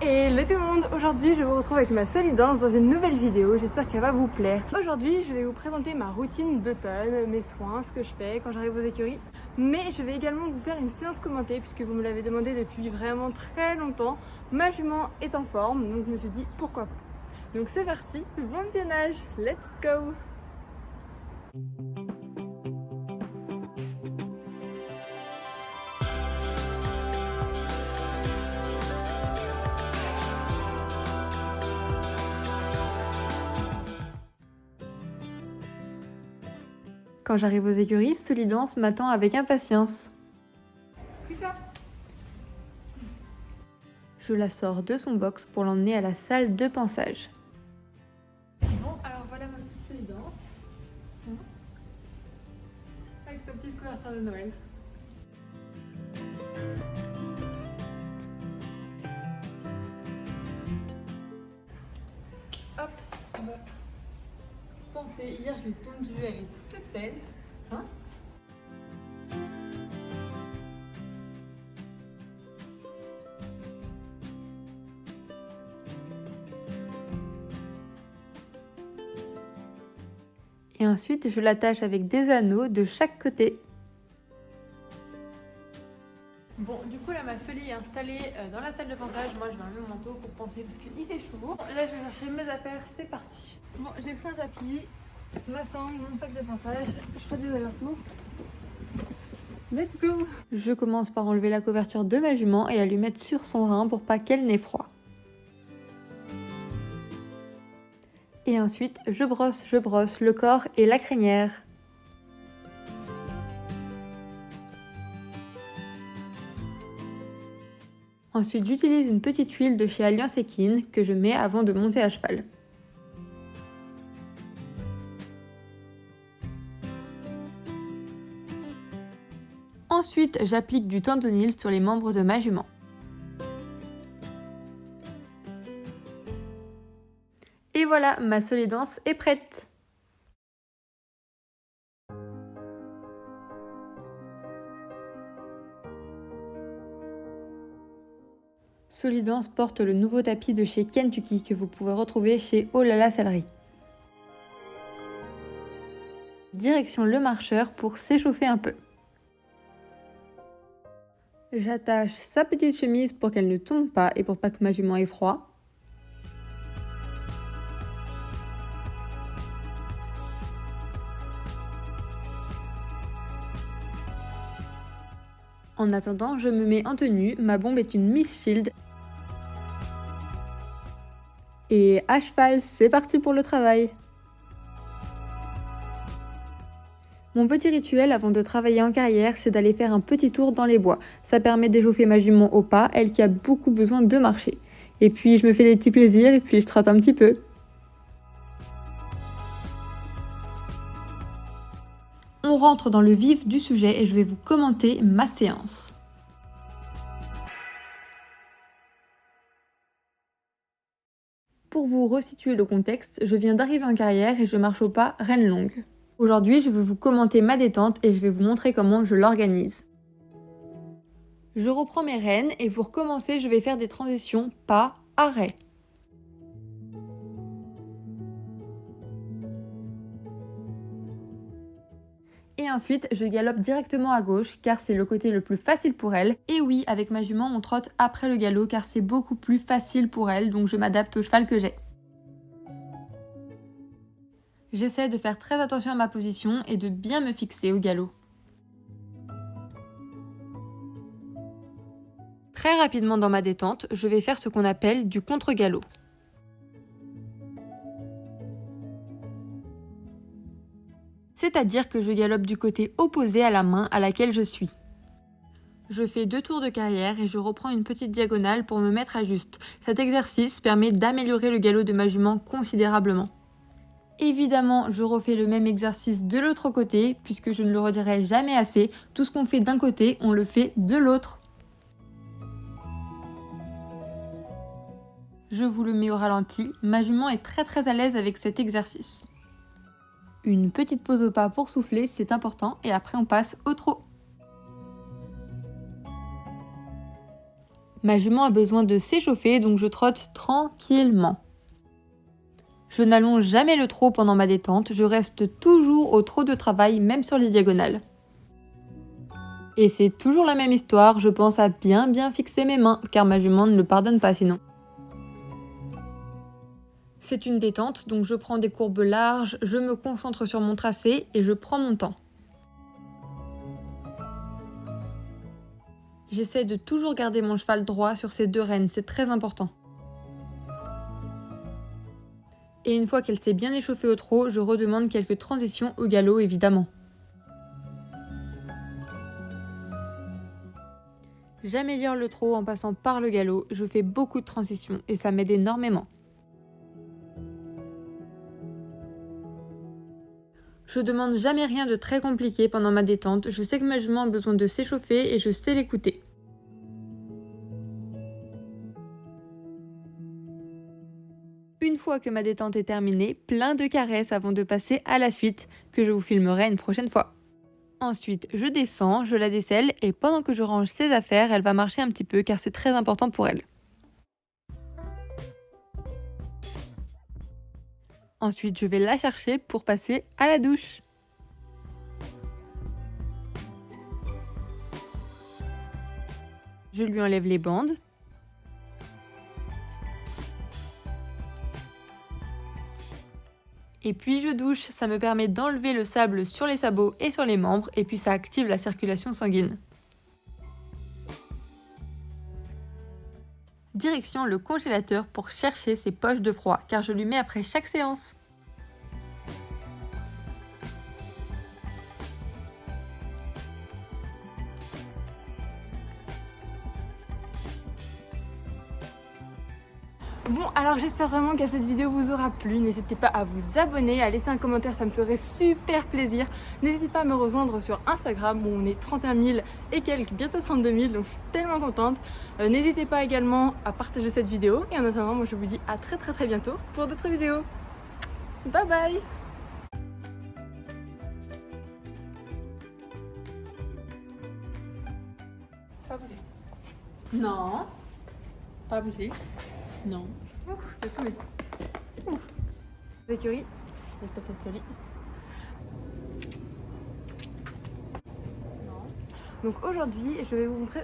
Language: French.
Hello tout le monde, aujourd'hui je vous retrouve avec ma Solidance dans une nouvelle vidéo, j'espère qu'elle va vous plaire. Aujourd'hui je vais vous présenter ma routine d'automne, mes soins, ce que je fais quand j'arrive aux écuries. Mais je vais également vous faire une séance commentée puisque vous me l'avez demandé depuis vraiment très longtemps. Ma jument est en forme, donc je me suis dit pourquoi pas. Donc c'est parti, bon visionnage, let's go! Quand j'arrive aux écuries, Solidance m'attend avec impatience. Je la sors de son box pour l'emmener à la salle de pansage. Bon, alors voilà ma petite Solidance. Avec sa petite couverture de Noël. Hop, on va penser. Hier je l'ai tondue, elle est toute belle. Hein? Et ensuite, je l'attache avec des anneaux de chaque côté. Bon, du coup, là, ma Soli est installée dans la salle de pansage. Moi, je vais enlever mon manteau pour panser parce qu'il est chaud. Là, je vais chercher mes affaires, c'est parti. Bon, j'ai le foin tapis, ma sangle, mon sac de pansage. Je ferai des allers-retours. Let's go! Je commence par enlever la couverture de ma jument et à lui mettre sur son rein pour pas qu'elle n'ait froid. Et ensuite, je brosse le corps et la crinière. Ensuite, j'utilise une petite huile de chez Alliance Equine que je mets avant de monter à cheval. Ensuite, j'applique du Tendonil sur les membres de ma jument. Et voilà, ma Solidance est prête. Solidance porte le nouveau tapis de chez Kentucky que vous pouvez retrouver chez Oh là là Sellerie. Direction le marcheur pour s'échauffer un peu. J'attache sa petite chemise pour qu'elle ne tombe pas et pour pas que ma jument ait froid. En attendant, je me mets en tenue, ma bombe est une Miss Shield. Et à cheval, c'est parti pour le travail. Mon petit rituel avant de travailler en carrière, c'est d'aller faire un petit tour dans les bois. Ça permet d'échauffer ma jument au pas, elle qui a beaucoup besoin de marcher. Et puis je me fais des petits plaisirs et puis je trotte un petit peu. On rentre dans le vif du sujet et je vais vous commenter ma séance. Pour vous resituer le contexte, je viens d'arriver en carrière et je marche au pas reine longue. Aujourd'hui, je vais vous commenter ma détente et je vais vous montrer comment je l'organise. Je reprends mes rênes et pour commencer, je vais faire des transitions pas, arrêt. Et ensuite, je galope directement à gauche car c'est le côté le plus facile pour elle. Et oui, avec ma jument, on trotte après le galop car c'est beaucoup plus facile pour elle, donc je m'adapte au cheval que j'ai. J'essaie de faire très attention à ma position et de bien me fixer au galop. Très rapidement dans ma détente, je vais faire ce qu'on appelle du contre-galop. C'est-à-dire que je galope du côté opposé à la main à laquelle je suis. Je fais 2 tours de carrière et je reprends une petite diagonale pour me mettre à juste. Cet exercice permet d'améliorer le galop de ma jument considérablement. Évidemment, je refais le même exercice de l'autre côté, puisque je ne le redirai jamais assez. Tout ce qu'on fait d'un côté, on le fait de l'autre. Je vous le mets au ralenti, ma jument est très à l'aise avec cet exercice. Une petite pause au pas pour souffler, c'est important, et après on passe au trot. Ma jument a besoin de s'échauffer, donc je trotte tranquillement. Je n'allonge jamais le trot pendant ma détente, je reste toujours au trot de travail, même sur les diagonales. Et c'est toujours la même histoire, je pense à bien fixer mes mains, car ma jument ne le pardonne pas sinon. C'est une détente, donc je prends des courbes larges, je me concentre sur mon tracé et je prends mon temps. J'essaie de toujours garder mon cheval droit sur ses 2 rênes, c'est très important. Et une fois qu'elle s'est bien échauffée au trot, je redemande quelques transitions au galop évidemment. J'améliore le trot en passant par le galop, je fais beaucoup de transitions et ça m'aide énormément. Je demande jamais rien de très compliqué pendant ma détente, je sais que ma jument a besoin de s'échauffer et je sais l'écouter. Une fois que ma détente est terminée, plein de caresses avant de passer à la suite, que je vous filmerai une prochaine fois. Ensuite, je descends, je la décèle et pendant que je range ses affaires, elle va marcher un petit peu car c'est très important pour elle. Ensuite, je vais la chercher pour passer à la douche. Je lui enlève les bandes. Et puis je douche, ça me permet d'enlever le sable sur les sabots et sur les membres et puis ça active la circulation sanguine. Direction le congélateur pour chercher ses poches de froid car je lui mets après chaque séance. Bon, alors j'espère vraiment que cette vidéo vous aura plu. N'hésitez pas à vous abonner, à laisser un commentaire, ça me ferait super plaisir. N'hésitez pas à me rejoindre sur Instagram où on est 31 000 et quelques, bientôt 32 000, donc je suis tellement contente. N'hésitez pas également à partager cette vidéo. Et en attendant, moi je vous dis à très bientôt pour d'autres vidéos. Bye bye! Pas bouger. Non. Pas bouger. Non. Ouf, j'ai tombé. Ouf. L'écurie, elle peut être jolie. Donc aujourd'hui, je vais vous montrer